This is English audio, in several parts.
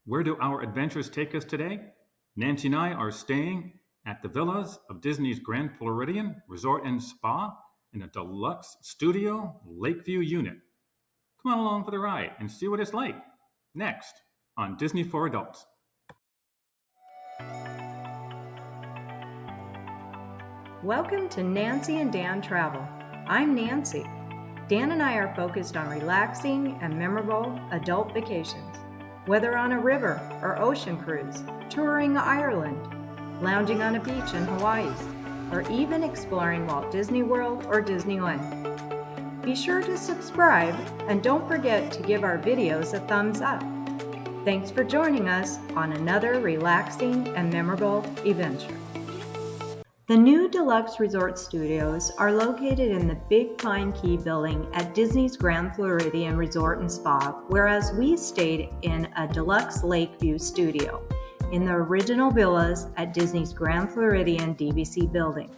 Where do our adventures take us today? Nancy and I are staying at the villas of Disney's Grand Floridian Resort and Spa in a Deluxe Studio Lakeview unit. Come on along for the ride and see what it's like. Next on Disney for Adults. Welcome to Nancy and Dan Travel. I'm Nancy. Dan and I are focused on relaxing and memorable adult vacations. Whether on a river or ocean cruise, touring Ireland, lounging on a beach in Hawaii, or even exploring Walt Disney World or Disneyland. Be sure to subscribe and don't forget to give our videos a thumbs up. Thanks for joining us on another relaxing and memorable adventure. The new Deluxe Resort Studios are located in the Big Pine Key building at Disney's Grand Floridian Resort and Spa, whereas we stayed in a Deluxe Lakeview Studio in the original villas at Disney's Grand Floridian DVC building.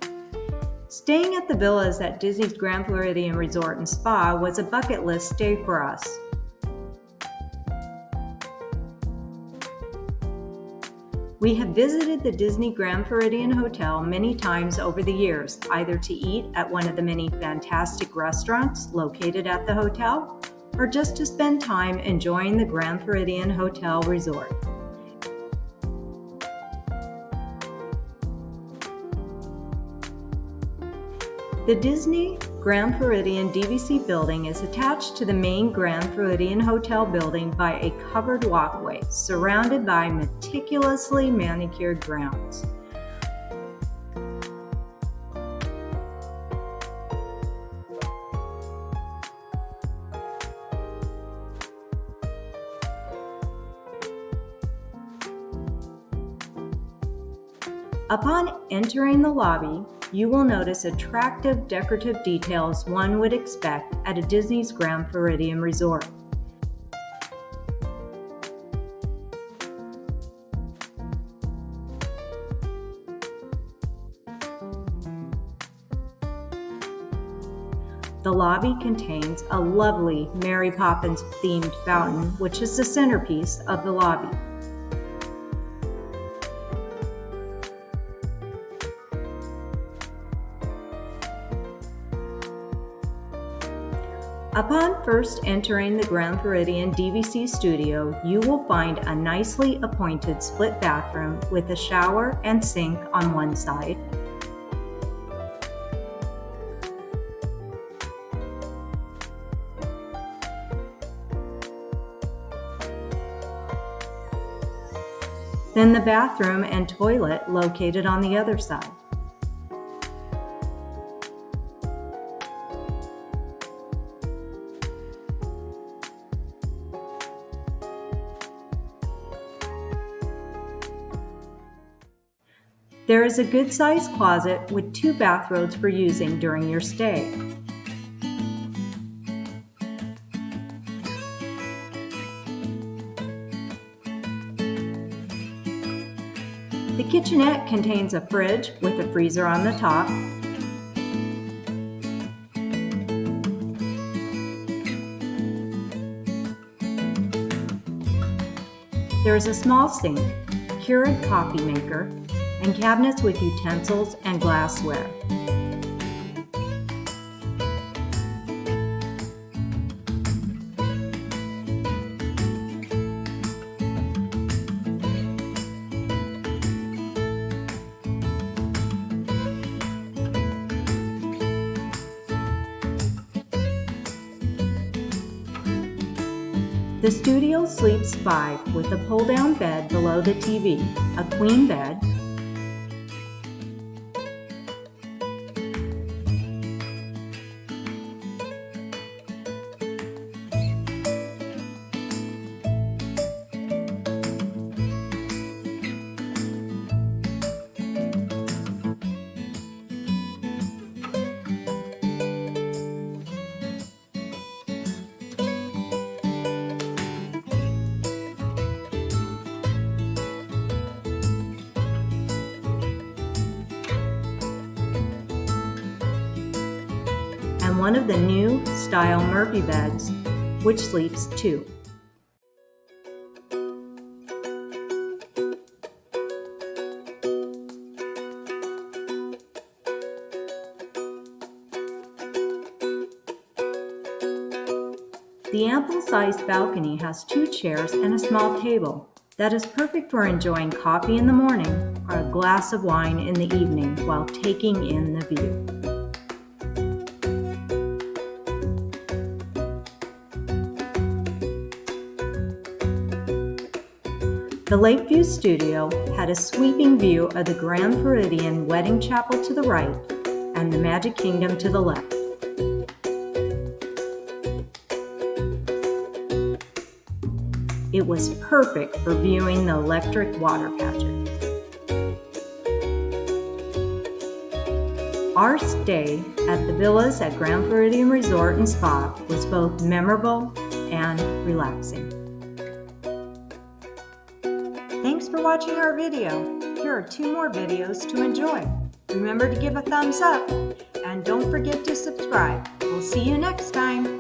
Staying at the villas at Disney's Grand Floridian Resort and Spa was a bucket list stay for us. We have visited the Disney Grand Floridian Hotel many times over the years, either to eat at one of the many fantastic restaurants located at the hotel, or just to spend time enjoying the Grand Floridian Hotel Resort. The Disney Grand Floridian DVC building is attached to the main Grand Floridian Hotel building by a covered walkway surrounded by meticulously manicured grounds. Upon entering the lobby, you will notice attractive decorative details one would expect at a Disney's Grand Floridian resort. The lobby contains a lovely Mary Poppins themed fountain, which is the centerpiece of the lobby. Upon first entering the Grand Floridian DVC studio, you will find a nicely appointed split bathroom with a shower and sink on one side, then the bathroom and toilet located on the other side. There is a good-sized closet with 2 bathrobes for using during your stay. The kitchenette contains a fridge with a freezer on the top, there is a small sink, Keurig coffee maker, and cabinets with utensils and glassware. The studio sleeps 5 with a pull-down bed below the TV, a queen bed, and one of the new style Murphy beds, which sleeps 2. The ample-sized balcony has 2 chairs and a small table that is perfect for enjoying coffee in the morning or a glass of wine in the evening while taking in the view. The Lakeview Studio had a sweeping view of the Grand Floridian Wedding Chapel to the right and the Magic Kingdom to the left. It was perfect for viewing the Electric Water Pageant. Our stay at the villas at Grand Floridian Resort and Spa was both memorable and relaxing. Thanks for watching our video. Here are 2 more videos to enjoy. Remember to give a thumbs up and don't forget to subscribe. We'll see you next time.